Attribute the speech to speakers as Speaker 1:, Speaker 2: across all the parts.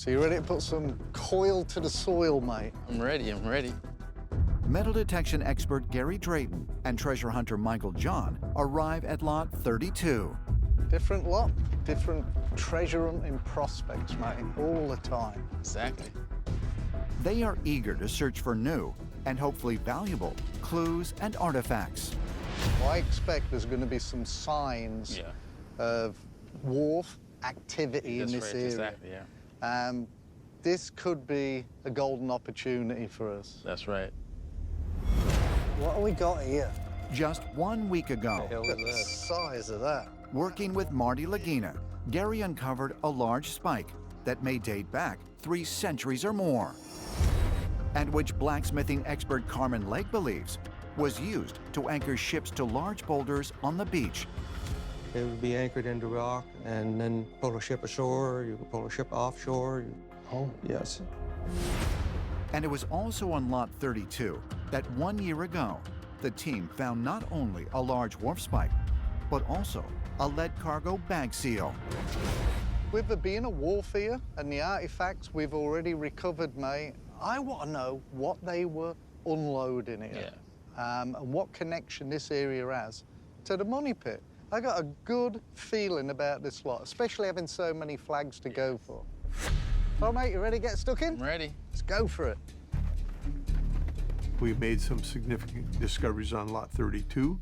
Speaker 1: So you ready to put some coil to the soil, mate?
Speaker 2: I'm ready.
Speaker 3: Metal detection expert Gary Drayton and treasure hunter Michael John arrive at lot 32.
Speaker 1: Different lot, different treasure hunting prospects, mate, all the time.
Speaker 2: Exactly.
Speaker 3: They are eager to search for new and hopefully valuable clues and artifacts.
Speaker 1: Well, I expect there's going to be some signs of wharf activity in this area.
Speaker 2: Exactly, yeah.
Speaker 1: This could be a golden opportunity for us.
Speaker 2: That's right.
Speaker 1: What have we got here?
Speaker 3: Just 1 week ago,
Speaker 1: Look at the size of that.
Speaker 3: working with Marty Lagina, Gary uncovered a large spike that may date back 3 centuries or more, and which blacksmithing expert Carmen Lake believes was used to anchor ships to large boulders on the beach.
Speaker 4: It would be anchored into rock and then pull a ship ashore, you could pull a ship offshore.
Speaker 1: Oh.
Speaker 4: Yes.
Speaker 3: And it was also on Lot 32 that 1 year ago, the team found not only a large wharf spike, but also a lead cargo bag seal.
Speaker 1: With there being a wharf here and the artifacts we've already recovered, mate, I want to know what they were unloading here. And what connection this area has to the money pit. I got a good feeling about this lot, especially having so many flags to go for. All right, mate, you ready to get stuck in?
Speaker 2: I'm ready.
Speaker 1: Let's go for it.
Speaker 5: We made some significant discoveries on Lot 32,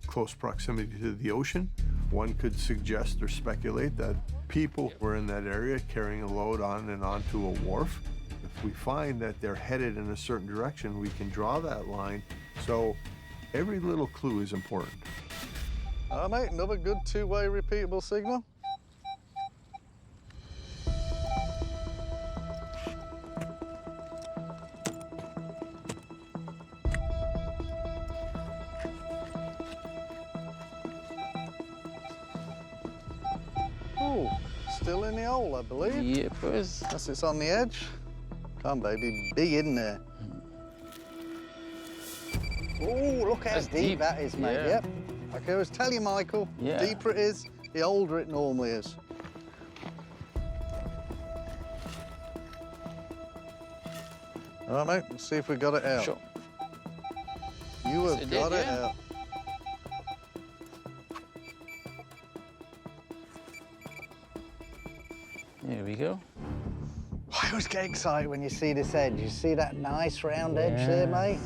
Speaker 5: close proximity to the ocean. One could suggest or speculate that people were in that area carrying a load on and onto a wharf. If we find that they're headed in a certain direction, we can draw that line. So every little clue is important.
Speaker 1: All right, mate, another good two-way repeatable signal. Oh, still in the hole, I believe.
Speaker 2: Yeah, boys.
Speaker 1: Unless it's on the edge. Come on, baby, be in there. Oh, look how deep that is, mate.
Speaker 2: Yeah.
Speaker 1: Yep. Like I was telling you, Michael,
Speaker 2: Yeah.
Speaker 1: the deeper it is, the older it normally is. All right, mate, let's see if we got it out.
Speaker 2: Sure.
Speaker 1: You have
Speaker 2: It
Speaker 1: got
Speaker 2: did,
Speaker 1: it
Speaker 2: yeah.
Speaker 1: out.
Speaker 2: There we go.
Speaker 1: I always get excited when you see this edge. You see that nice round edge there, mate?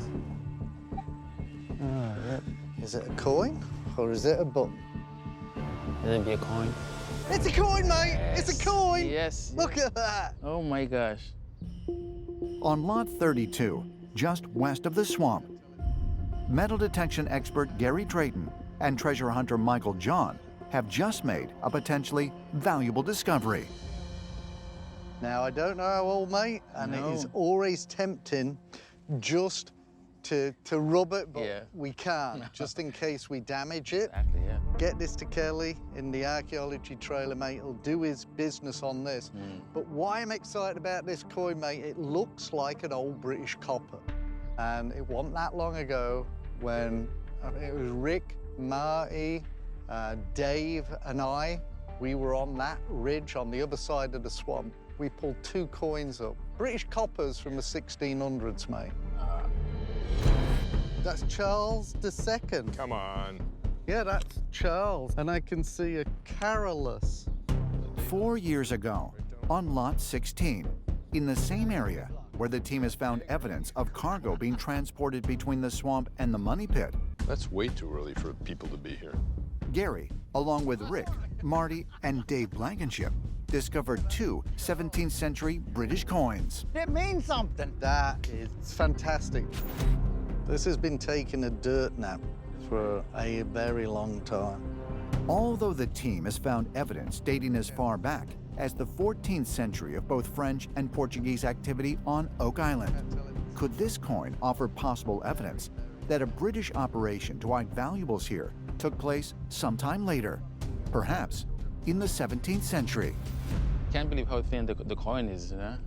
Speaker 2: Oh, yep.
Speaker 1: Is it a coin or is it a button?
Speaker 2: It'll be a coin.
Speaker 1: It's a coin, mate! It's a coin!
Speaker 2: Yes.
Speaker 1: Look at that!
Speaker 2: Oh my gosh.
Speaker 3: On Lot 32, just west of the swamp, metal detection expert Gary Drayton and treasure hunter Michael John have just made a potentially valuable discovery.
Speaker 1: Now, I don't know how old, mate, and it is always tempting just to rub it, but we can't, just in case we damage it.
Speaker 2: Exactly, yeah.
Speaker 1: Get this to Kelly in the archaeology trailer, mate. He'll do his business on this. But why I'm excited about this coin, mate, it looks like an old British copper. And it wasn't that long ago when it was Rick, Marty, Dave, and we were on that ridge on the other side of the swamp. We pulled 2 coins up. British coppers from the 1600s, mate. That's Charles II.
Speaker 6: Come on.
Speaker 1: Yeah, that's Charles. And I can see a Carolus.
Speaker 3: 4 years ago, on Lot 16, in the same area where the team has found evidence of cargo being transported between the swamp and the money pit,
Speaker 6: That's way too early for people to be here.
Speaker 3: Gary, along with Rick, Marty, and Dave Blankenship, discovered 2 17th century British coins.
Speaker 1: It means something. That is fantastic. This has been taking a dirt nap for a very long time.
Speaker 3: Although the team has found evidence dating as far back as the 14th century of both French and Portuguese activity on Oak Island, could this coin offer possible evidence that a British operation to hide valuables here took place sometime later, perhaps in the 17th century?
Speaker 2: Can't believe how thin the coin is, you know?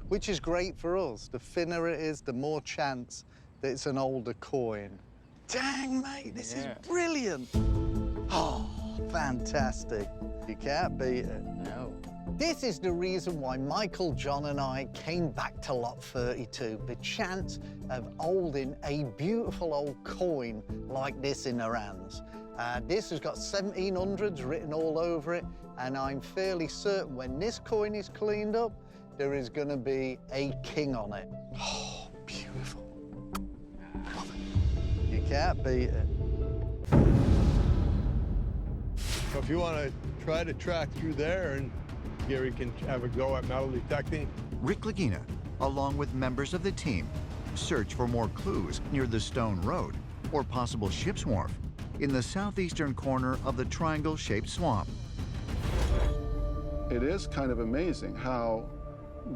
Speaker 1: Which is great for us. The thinner it is, the more chance that it's an older coin. Dang, mate, this is brilliant. Oh, fantastic. You can't beat it.
Speaker 2: No.
Speaker 1: This is the reason why Michael, John, and I came back to Lot 32, the chance of holding a beautiful old coin like this in our hands. This has got 1700s written all over it, and I'm fairly certain when this coin is cleaned up, there is going to be a king on it.
Speaker 6: Oh, beautiful.
Speaker 1: You can't beat it.
Speaker 5: So if you want to try to track through there, and Gary can have a go at metal detecting.
Speaker 3: Rick Lagina, along with members of the team, search for more clues near the Stone Road or possible ship's wharf in the southeastern corner of the triangle-shaped swamp.
Speaker 7: It is kind of amazing how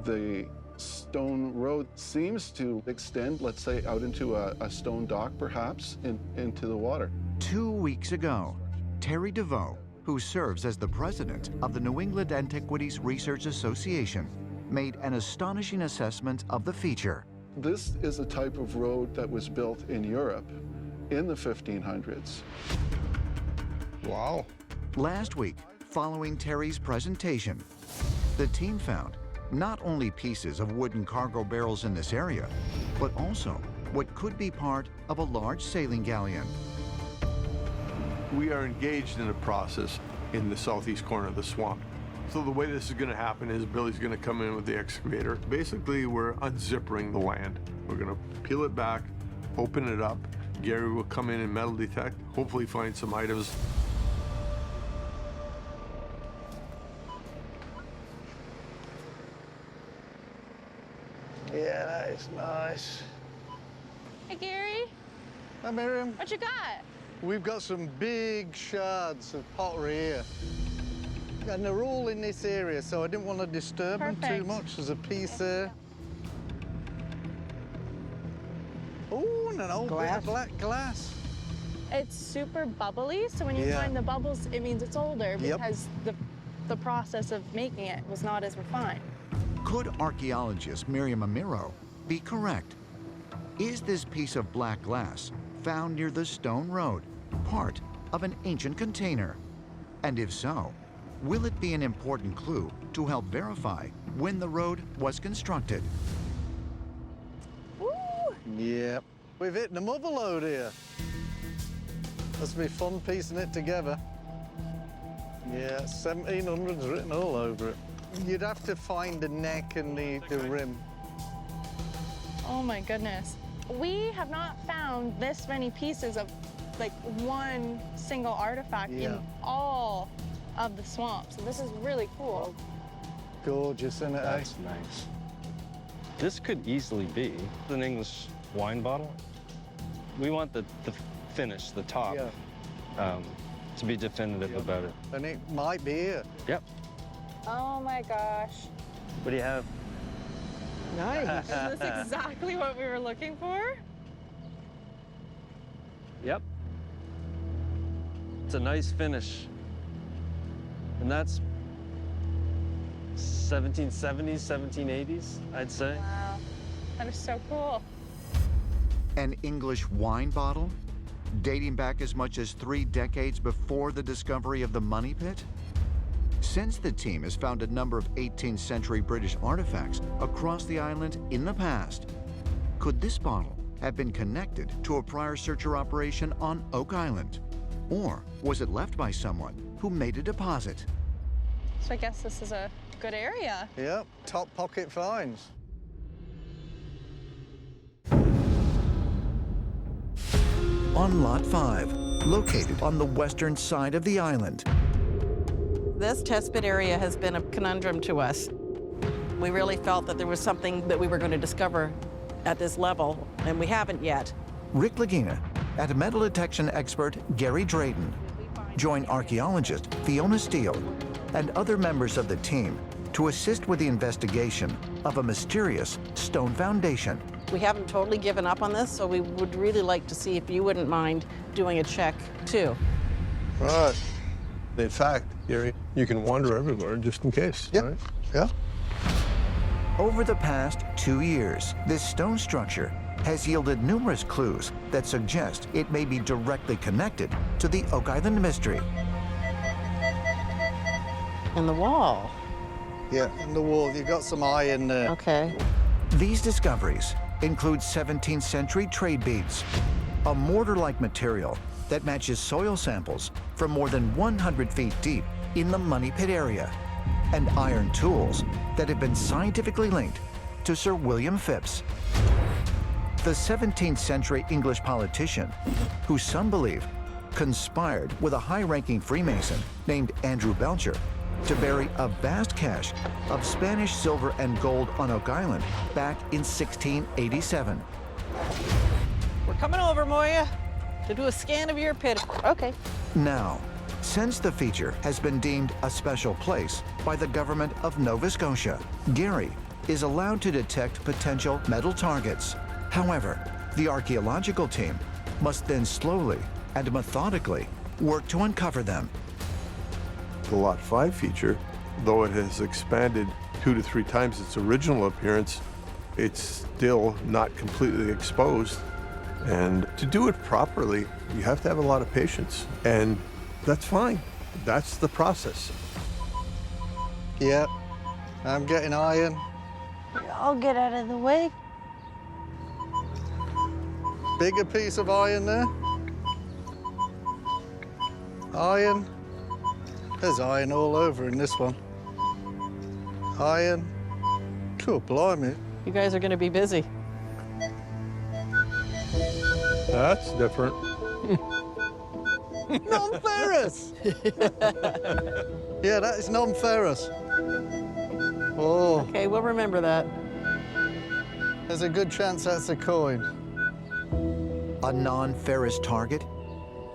Speaker 7: the stone road seems to extend, let's say, out into a stone dock, perhaps, into the water.
Speaker 3: 2 weeks ago, Terry DeVoe, who serves as the president of the New England Antiquities Research Association, made an astonishing assessment of the feature.
Speaker 7: This is a type of road that was built in Europe in the 1500s.
Speaker 5: Wow.
Speaker 3: Last week, following Terry's presentation, the team found not only pieces of wooden cargo barrels in this area, but also what could be part of a large sailing galleon.
Speaker 5: We are engaged in a process in the southeast corner of the swamp. So the way this is going to happen is Billy's going to come in with the excavator. Basically, we're unzippering the land. We're going to peel it back, open it up. Gary will come in and metal detect, hopefully find some items.
Speaker 1: Yeah, that is nice.
Speaker 8: Hey, Gary,
Speaker 1: Hi, Miriam.
Speaker 8: what you got?
Speaker 1: We've got some big shards of pottery here. And they're all in this area, so I didn't want to disturb them too
Speaker 8: Perfect.
Speaker 1: much. There's a piece there. Oh, and an old bit of black glass.
Speaker 8: It's super bubbly, so when you
Speaker 1: Yeah.
Speaker 8: find the bubbles, it means it's older
Speaker 1: Yep.
Speaker 8: because the process of making it was not as refined.
Speaker 3: Could archaeologist Miriam Amiro be correct? Is this piece of black glass found near the Stone Road part of an ancient container? And if so, will it be an important clue to help verify when the road was constructed?
Speaker 8: Woo!
Speaker 1: Yep. We've hit the mother load here. Must be fun piecing it together. Yeah, 1700s written all over it. You'd have to find the neck and the rim.
Speaker 8: Oh my goodness. We have not found this many pieces of like one single artifact
Speaker 1: Yeah.
Speaker 8: in all of the swamp. So this is really cool.
Speaker 1: Gorgeous, isn't it?
Speaker 9: That's nice. This could easily be an English wine bottle. We want the finish, the top,
Speaker 1: Yeah.
Speaker 9: to be definitive about it.
Speaker 1: And it might be here.
Speaker 9: Yep.
Speaker 8: Oh my gosh.
Speaker 9: What do you have?
Speaker 8: Nice. Is this exactly what we were looking for?
Speaker 9: Yep. It's a nice finish. And that's 1770s, 1780s, I'd say.
Speaker 8: Wow. That is so cool.
Speaker 3: An English wine bottle dating back as much as 3 decades before the discovery of the money pit? Since the team has found a number of 18th century British artifacts across the island in the past, could this bottle have been connected to a prior searcher operation on Oak Island? Or was it left by someone who made a deposit?
Speaker 8: So I guess this is a good area.
Speaker 1: Yep, top pocket finds.
Speaker 3: On Lot 5, located on the western side of the island,
Speaker 10: This test pit area has been a conundrum to us. We really felt that there was something that we were going to discover at this level, and we haven't yet.
Speaker 3: Rick Lagina and metal detection expert Gary Drayton join archaeologist Fiona Steele and other members of the team to assist with the investigation of a mysterious stone foundation.
Speaker 10: We haven't totally given up on this, so we would really like to see if you wouldn't mind doing a check, too.
Speaker 5: Right. In fact, Gary, you can wander everywhere just in case,
Speaker 1: Yep.
Speaker 5: right?
Speaker 1: Yeah.
Speaker 3: Over the past 2 years, this stone structure has yielded numerous clues that suggest it may be directly connected to the Oak Island mystery.
Speaker 10: And the wall.
Speaker 1: Yeah, in the wall. You got some iron there.
Speaker 10: Okay.
Speaker 3: These discoveries include 17th century trade beads, a mortar-like material that matches soil samples from more than 100 feet deep in the Money Pit area, and iron tools that have been scientifically linked to Sir William Phipps, the 17th century English politician who some believe conspired with a high-ranking Freemason named Andrew Belcher to bury a vast cache of Spanish silver and gold on Oak Island back in 1687.
Speaker 10: We're coming over, Moya, to do a scan of your pit. Okay.
Speaker 3: Now, since the feature has been deemed a special place by the government of Nova Scotia, Gary is allowed to detect potential metal targets. However, the archaeological team must then slowly and methodically work to uncover them.
Speaker 5: The Lot 5 feature, though it has expanded 2 to 3 times its original appearance, it's still not completely exposed. And to do it properly, you have to have a lot of patience. And that's fine. That's the process.
Speaker 1: Yeah, I'm getting iron.
Speaker 11: I'll get out of the way.
Speaker 1: Bigger piece of iron there. Iron. There's iron all over in this one. Iron. Cool, blimey.
Speaker 10: You guys are going to be busy.
Speaker 5: That's different.
Speaker 1: Non-ferrous! Yeah, that is non-ferrous. Oh.
Speaker 10: Okay, we'll remember that.
Speaker 1: There's a good chance that's a coin.
Speaker 3: A non-ferrous target,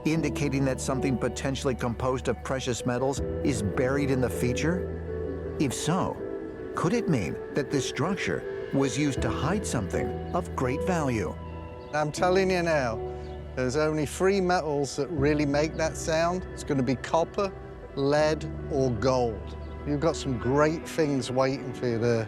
Speaker 3: indicating that something potentially composed of precious metals is buried in the feature? If so, could it mean that this structure was used to hide something of great value?
Speaker 1: I'm telling you now, there's only 3 metals that really make that sound. It's going to be copper, lead, or gold. You've got some great things waiting for you there.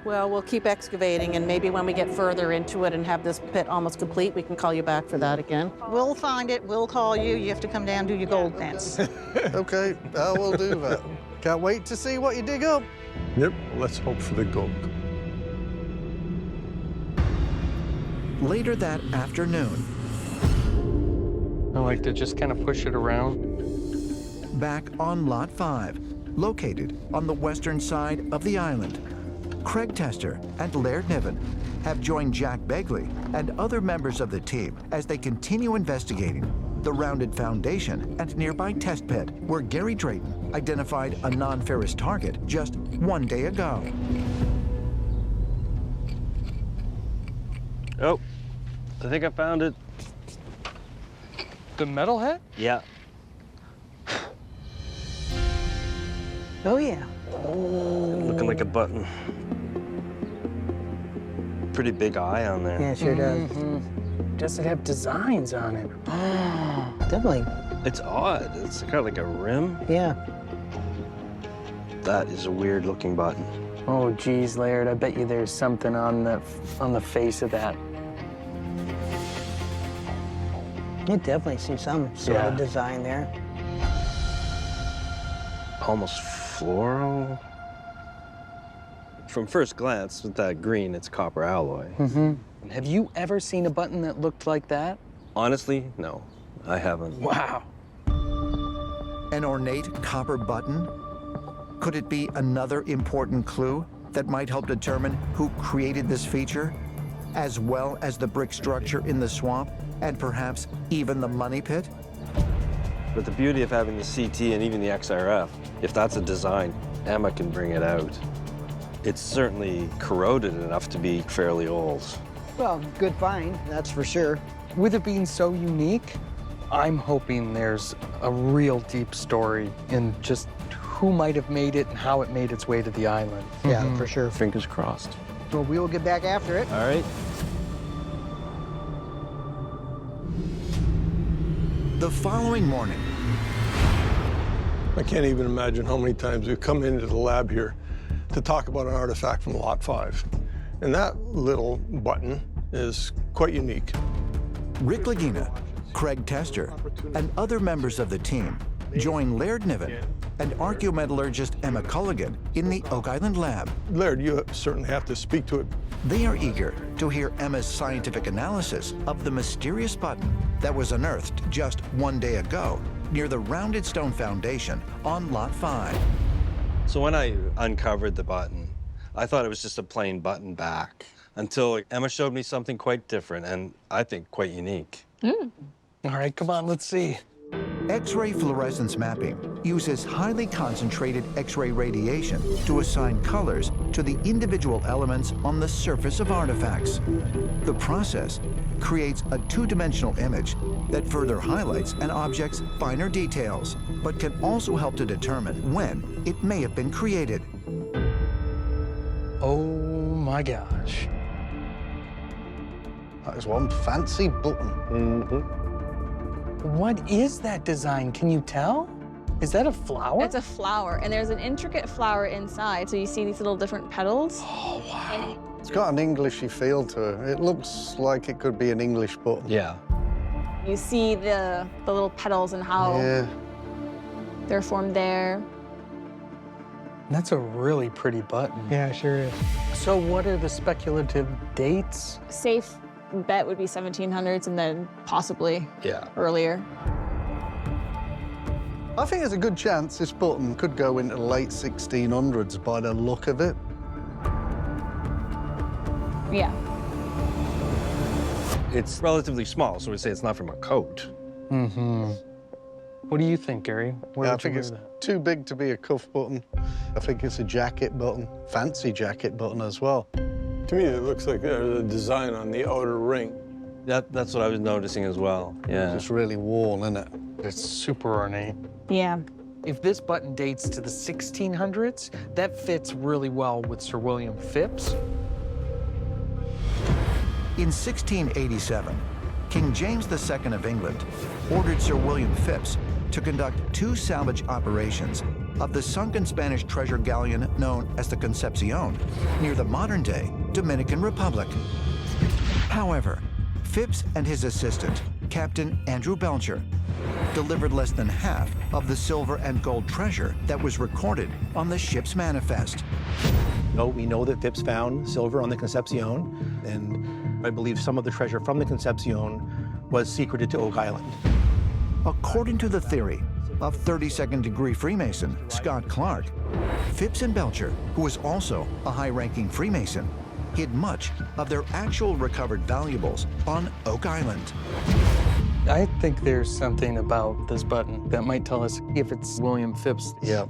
Speaker 10: Well, we'll keep excavating, and maybe when we get further into it and have this pit almost complete, we can call you back for that again.
Speaker 11: We'll find it, we'll call you. You have to come down and do your gold dance.
Speaker 1: Okay, I will do that. Can't wait to see what you dig up.
Speaker 5: Yep, let's hope for the gold.
Speaker 3: Later that afternoon,
Speaker 4: I like to just kind of push it around.
Speaker 3: back on Lot 5, located on the western side of the island, Craig Tester and Laird Niven have joined Jack Begley and other members of the team as they continue investigating the rounded foundation and nearby test pit where Gary Drayton identified a non-ferrous target just 1 day ago.
Speaker 9: Oh, I think I found it.
Speaker 4: The metalhead?
Speaker 9: Yeah.
Speaker 11: Oh, yeah.
Speaker 9: Looking like a button. Pretty big eye on there.
Speaker 11: Yeah, it sure does.
Speaker 2: Does it have designs on it?
Speaker 11: Definitely.
Speaker 9: It's odd. It's got like a rim.
Speaker 11: Yeah.
Speaker 9: That is a weird looking button.
Speaker 2: Oh, geez, Laird, I bet you there's something on the face of that.
Speaker 11: You definitely see some sort of design there.
Speaker 9: Almost floral. From first glance, with that green, it's copper alloy.
Speaker 2: Have you ever seen a button that looked like that?
Speaker 9: Honestly, no, I haven't.
Speaker 2: Wow.
Speaker 3: An ornate copper button? Could it be another important clue that might help determine who created this feature, as well as the brick structure in the swamp, and perhaps even the money pit?
Speaker 9: But the beauty of having the CT and even the XRF, if that's a design, Emma can bring it out. It's certainly corroded enough to be fairly old.
Speaker 11: Well, good find, that's for sure.
Speaker 4: With it being so unique, I'm hoping there's a real deep story in just who might have made it and how it made its way to the island.
Speaker 11: Yeah, for sure.
Speaker 9: Fingers crossed.
Speaker 11: Well, we will get back after it.
Speaker 9: All right.
Speaker 3: The following morning,
Speaker 5: I can't even imagine how many times we've come into the lab here to talk about an artifact from Lot 5. And that little button is quite unique.
Speaker 3: Rick Lagina, Craig Tester, and other members of the team join Laird Niven and archaeometallurgist Emma Culligan in the Oak Island lab.
Speaker 5: Laird, you certainly have to speak to it.
Speaker 3: They are eager to hear Emma's scientific analysis of the mysterious button that was unearthed just one day ago near the rounded stone foundation on Lot 5.
Speaker 9: So when I uncovered the button, I thought it was just a plain button back until Emma showed me something quite different and I think quite unique.
Speaker 2: All right, come on, let's see.
Speaker 3: X-ray fluorescence mapping uses highly concentrated X-ray radiation to assign colors to the individual elements on the surface of artifacts. The process creates a two-dimensional image that further highlights an object's finer details, but can also help to determine when it may have been created.
Speaker 4: Oh my gosh.
Speaker 1: That is one fancy button.
Speaker 4: What is that design? Can you tell? Is that a flower?
Speaker 8: It's a flower, and there's an intricate flower inside, so you see these little different petals.
Speaker 4: Oh, wow.
Speaker 1: It's got an Englishy feel to it. It looks like it could be an English button.
Speaker 9: Yeah.
Speaker 8: You see the little petals and how they're formed there.
Speaker 4: That's a really pretty button.
Speaker 11: Yeah, it sure is.
Speaker 4: So what are the speculative dates?
Speaker 8: Safe bet would be 1700s and then possibly earlier.
Speaker 1: I think there's a good chance this button could go into the late 1600s by the look of it.
Speaker 8: Yeah.
Speaker 9: It's relatively small, so we say it's not from a coat.
Speaker 4: What do you think, Gary? Where
Speaker 1: I think it's too big to be a cuff button. I think it's a jacket button, fancy jacket button as well.
Speaker 5: To me, it looks like the design on the outer ring.
Speaker 9: That's what I was noticing as well, yeah.
Speaker 1: It's really worn, isn't it?
Speaker 4: It's super ornate.
Speaker 8: Yeah.
Speaker 4: If this button dates to the 1600s, that fits really well with Sir William Phipps.
Speaker 3: In 1687, King James II of England ordered Sir William Phipps to conduct 2 salvage operations of the sunken Spanish treasure galleon known as the Concepcion near the modern-day Dominican Republic. However, Phipps and his assistant, Captain Andrew Belcher, delivered less than half of the silver and gold treasure that was recorded on the ship's manifest.
Speaker 12: No, we know that Phipps found silver on the Concepcion, and I believe some of the treasure from the Concepcion was secreted to Oak Island.
Speaker 3: According to the theory of 32nd degree Freemason Scott Clark, Phipps and Belcher, who was also a high-ranking Freemason, hid much of their actual recovered valuables on Oak Island.
Speaker 4: I think there's something about this button that might tell us if it's William Phipps.
Speaker 1: Yep.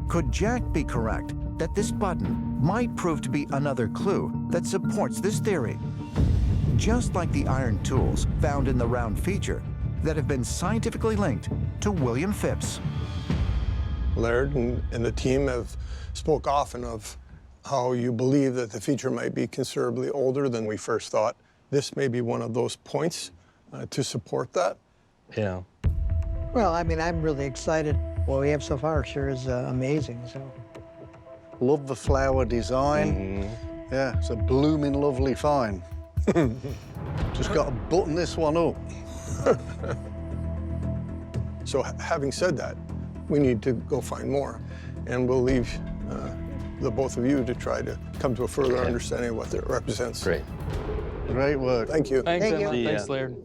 Speaker 3: Could Jack be correct that this button might prove to be another clue that supports this theory? Just like the iron tools found in the round feature that have been scientifically linked to William Phipps.
Speaker 5: Laird and the team have spoke often of how you believe that the feature might be considerably older than we first thought. This may be one of those points to support that.
Speaker 9: Yeah.
Speaker 11: Well, I mean, I'm really excited. What we have so far sure is amazing, so.
Speaker 1: Love the flower design. Yeah, it's a blooming lovely find. Just got to button this one up.
Speaker 5: So having said that, we need to go find more, and we'll leave the both of you to try to come to a further understanding of what it represents.
Speaker 9: Great.
Speaker 1: Great work.
Speaker 5: Thank you.
Speaker 4: Thanks,
Speaker 11: Thank
Speaker 4: Emma.
Speaker 11: you.
Speaker 4: Thanks, Laird.